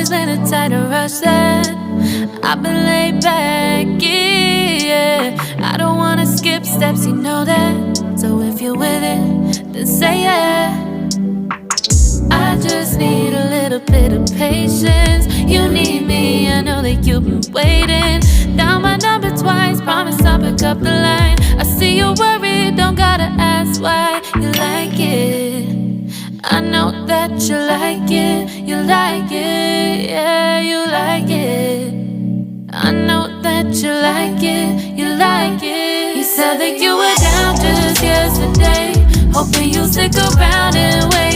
always been a tighter rush that I've been laid back, yeah. I don't wanna skip steps, you know that. So if you're with it, then say yeah. I just need a little bit of patience. You need me, I know that you've been waiting. Down my number twice, promise I'll pick up the line. I see you worried, don't gotta ask why. You like it, I know that you like it. You like it, yeah, you like it. I know that you like it, you like it. You said that you were down just yesterday, hoping you'll stick around and wait.